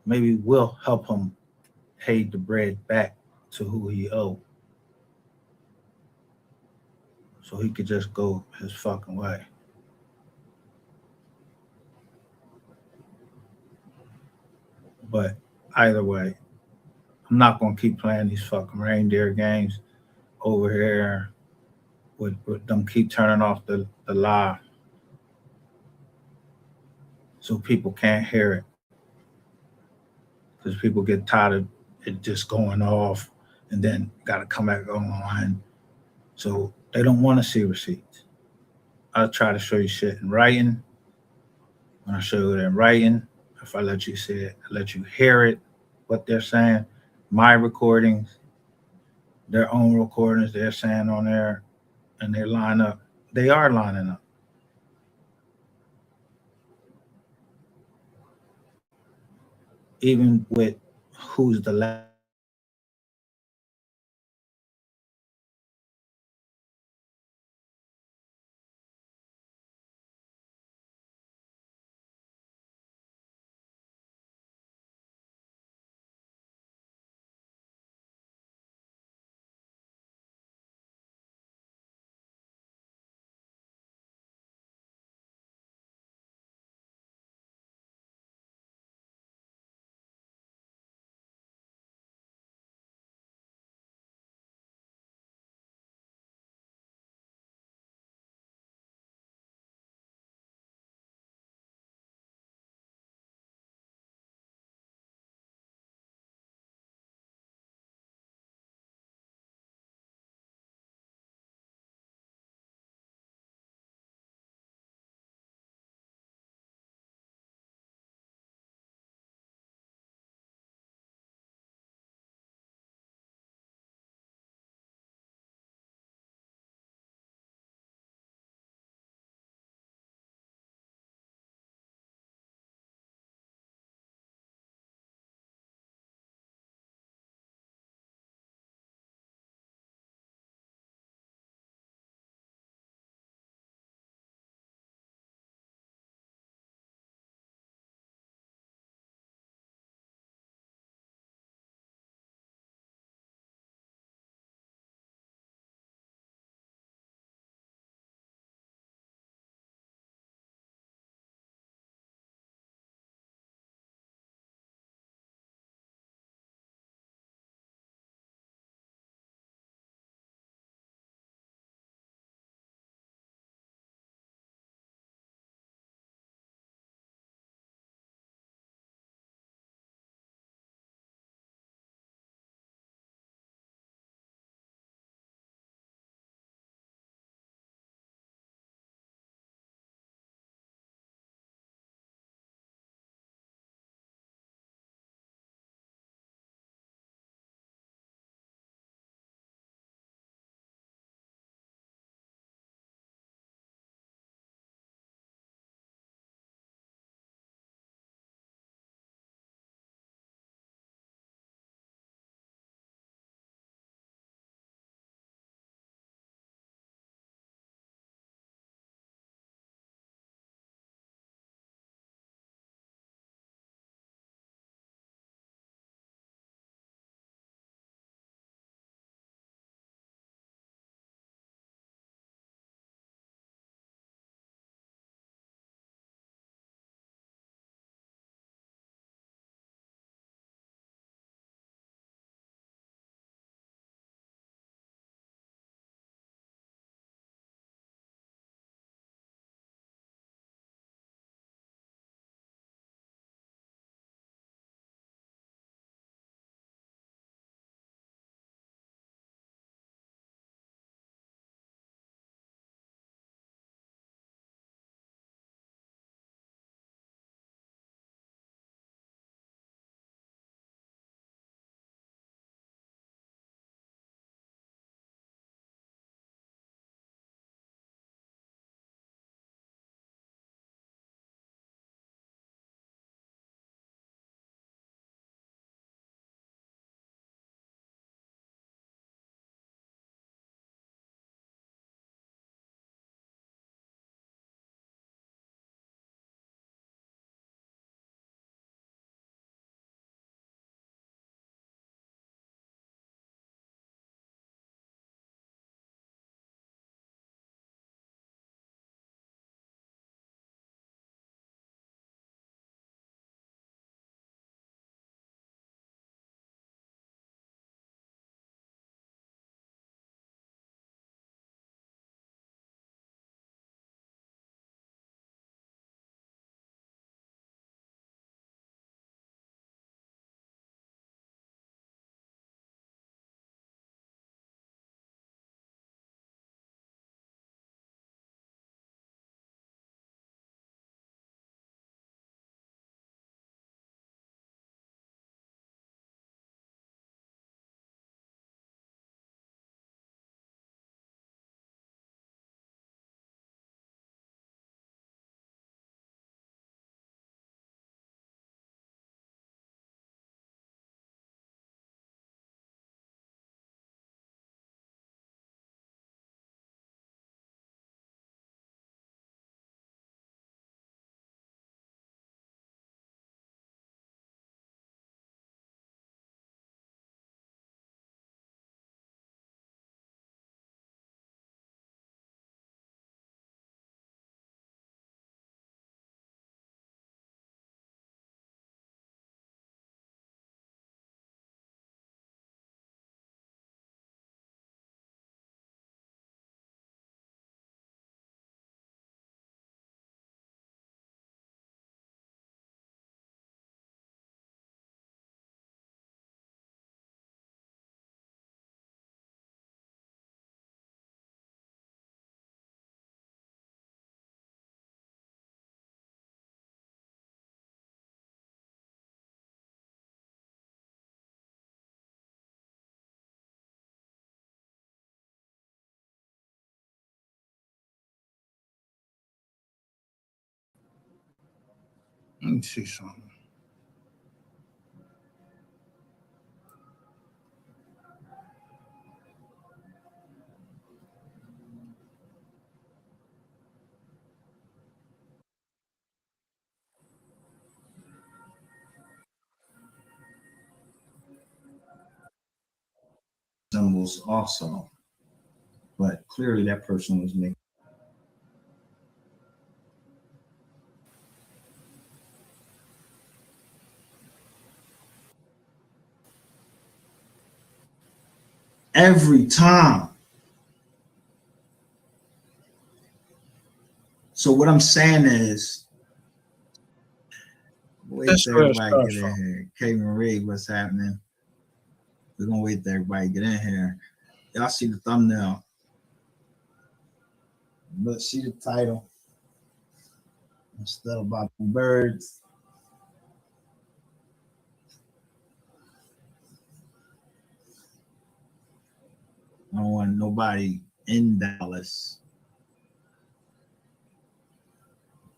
maybe we'll help him pay the bread back to who he owed. So he could just go his fucking way. But either way, I'm not gonna keep playing these fucking reindeer games over here with them keep turning off the live so people can't hear it. Because people get tired of it just going off and then gotta come back online. So they don't want to see receipts. I'll try to show you shit in writing. When I show you it in writing, if I let you see it, I let you hear it, what they're saying, my recordings, their own recordings they're saying on there, and they line up. They are lining up. Even with who's the last Let me see something. Symbols also, but clearly that person was making. Every time. So what I'm saying is, wait till everybody get in here. K Marie, what's happening? We're gonna wait till everybody get in here. Y'all see the thumbnail, but see the title. Instead about the birds. I don't want nobody in Dallas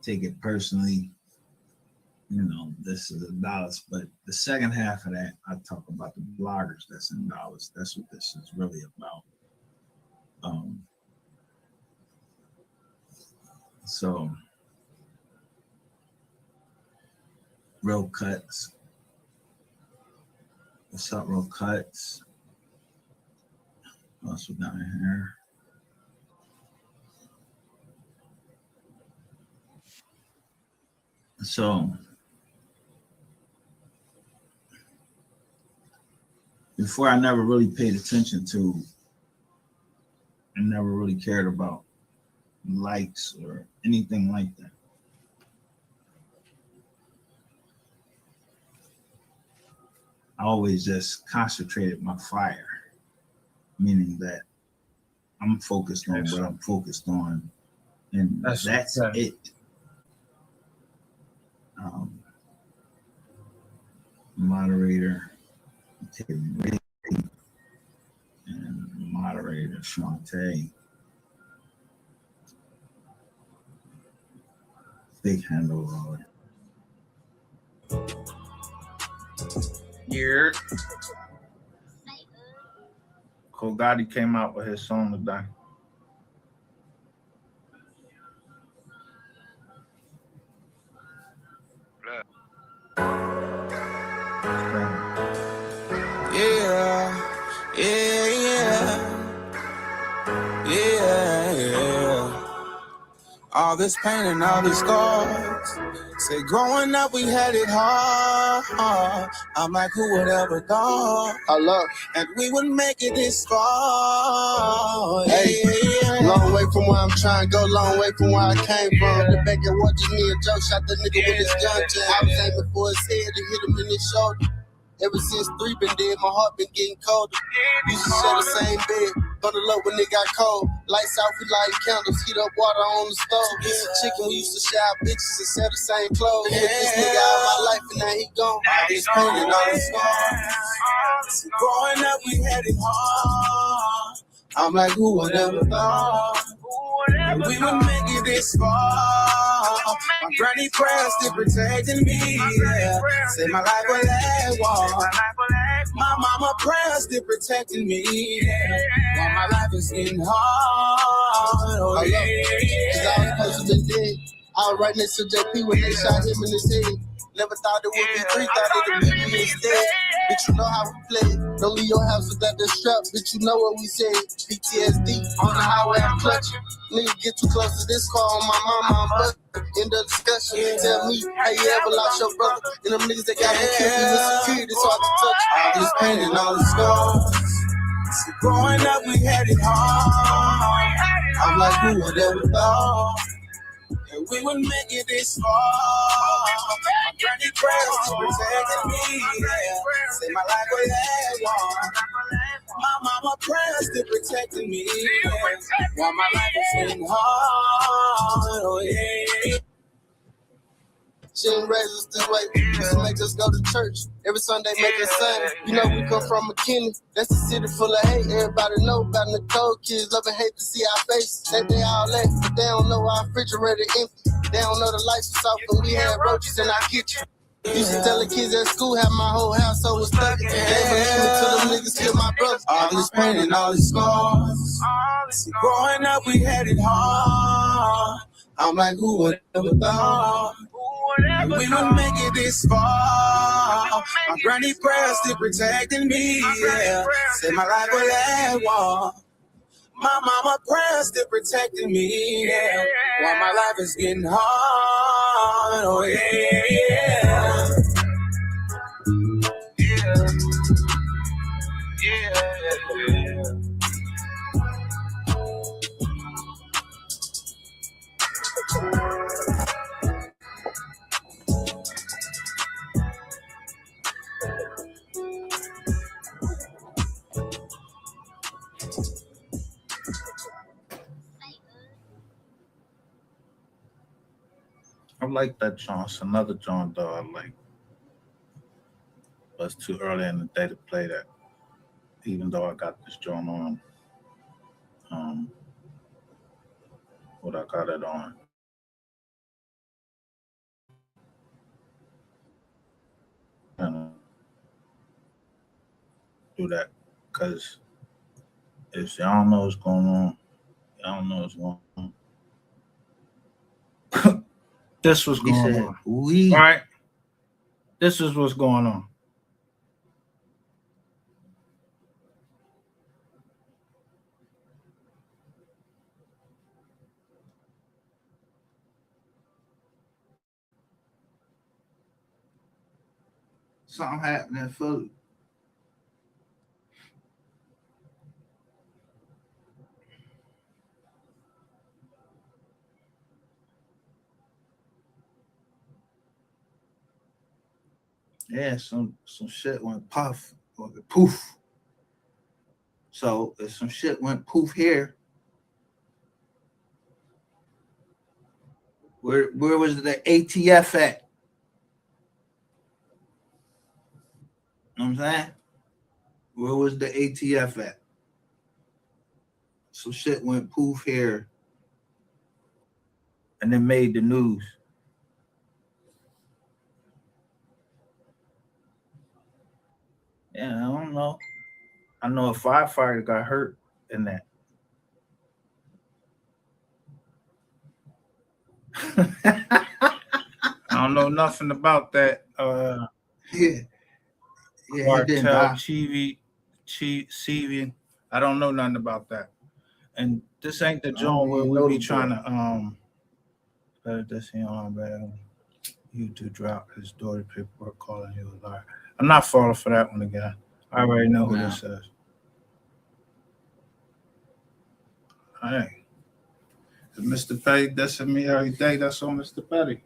take it personally. You know, this is in Dallas, but the second half of that, I talk about the bloggers that's in Dallas. That's what this is really about. So, Real Cuts. What's up, Real Cuts? What else we got in here? So, before I never really paid attention to and never really cared about likes or anything like that. I always just concentrated my fire, meaning that I'm focused on what I'm focused on, and that's it. Moderator, and moderator Shantae. Big handle roller. Yeah. Kogati came out with his song today. Yeah. All this pain and all these scars. Say growing up we had it hard. I'm like, who would ever thought? And we would make it this far. Long way from where I'm trying to go, long way from where I came from. The back and watching me a joke, shot the nigga with his gun jam. I was aiming for his head and hit him in his shoulder. Ever since 3 been dead, my heart been getting colder. Used to share the same bed, bundle up when it got cold. Lights out, we light candles, heat up water on the stove. Piece of chicken, we used to share bitches and sell the same clothes. Put this nigga out of my life and now he gone. All this pain and all this scars. Growing up we had it hard. I'm like, who would ever thought? And we would make it this far. My granny prayers still protecting me. Yeah. Say my life will last long. My mama prayers still protecting me. Yeah. While my life is getting hard. Oh, yeah. Cause I was supposed to be dead. I was right next to JP when they shot him in his head. Never thought it would be 3, thought it'd be me instead. Bitch, you know how we play. Don't leave your house without the strap. Bitch, you know what we say. PTSD on the highway, I'm clutching. Nigga get too close to this car on my mama, I'm buzzing. End of discussion. Tell me how you ever lost your brother. And them niggas that got me killed me with security, so I can touch all this pain and all this scars. So growing up we had it hard. I'm like, who would ever thought? And we would make it this far. My granny prayers to protecting me. Yeah. Say my life will last long. My mama prayers to protecting me. Yeah. While my life is getting hard. Oh yeah. She ain't raised us this way. Used to make us go to church. Every Sunday make us sing. You know we come from McKinney. That's a city full of hate. Everybody know about Nicole. Kids love and hate to see our faces. They all left, but they don't know our refrigerator empty. They don't know the lights was off when we had roaches in our kitchen. Used to tell the kids at school how my whole household was thugging. Ain't believe me till them niggas killed my brother. All this pain and all these scars. See, growing up, we had it hard. I'm like, who would ever thought we would make it this far? My granny prayers still protecting me. Yeah, said my life will last war. My mama prayers still protecting me. Yeah, while my life is getting hard. Oh yeah, yeah, yeah. I like that John. It's another John though I like. But it's too early in the day to play that. Even though I got this John on. What I got it on. And do that. Cause if y'all don't know what's going on, y'all don't know what's going on. This was He going said, on. we. All right. This is what's going on. Something happened in Philly. Yeah, some shit went puff or poof. So if some shit went poof here, where was the ATF at? You know what I'm saying? Where was the ATF at? Some shit went poof here and then made the news. Yeah, I don't know. I know a firefighter got hurt in that. I don't know nothing about that. Yeah, he didn't Cartel, die. CV. I don't know nothing about that. And this ain't the I don't joint where even we know be the trying boy. to this on bad. You to drop his daughter paperwork calling you a liar. I'm not falling for that one again. I already know who Nah. this is. Hey. If Mr. Petty dissing me every day, that's on Mr. Petty.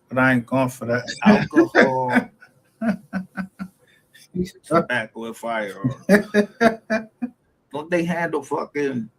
But I ain't going for that. Alcohol. Tobacco with firearms. Don't they handle fucking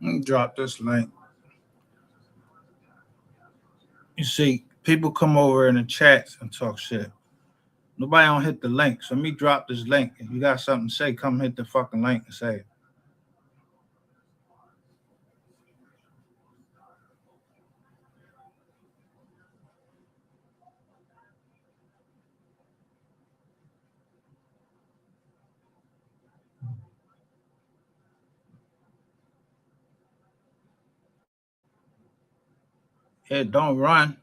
Let me drop this link. You see, people come over in the chats and talk shit. Nobody don't hit the link. So let me drop this link. If you got something to say, come hit the fucking link and say it. Yeah, don't run.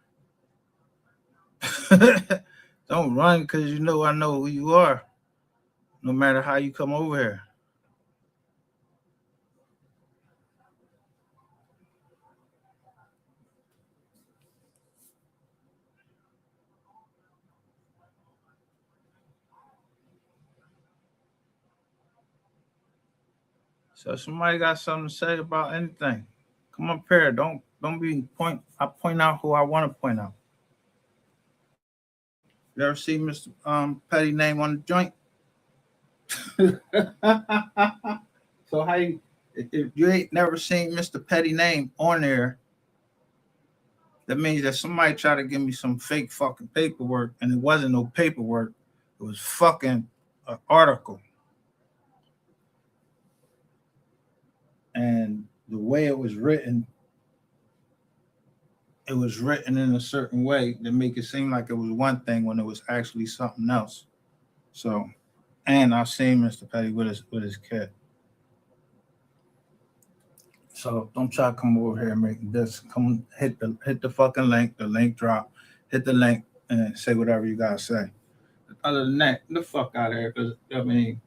Don't run because you know I know who you are. No matter how you come over here. So somebody got something to say about anything. Come up here. Don't be point. I point out who I want to point out. You ever see Mr. Petty name on the joint? So how you, if you ain't never seen Mr. Petty name on there, that means that somebody tried to give me some fake fucking paperwork, and it wasn't no paperwork. It was fucking an article. And the way it was written in a certain way to make it seem like it was one thing when it was actually something else. So, and I've seen Mr. Petty with his kid. So don't try to come over here and make this. Come hit the fucking link. The link drop. Hit the link and say whatever you gotta say. Other than that, get the fuck out of here. Because I mean.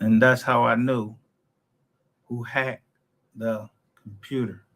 And that's how I knew who hacked the computer.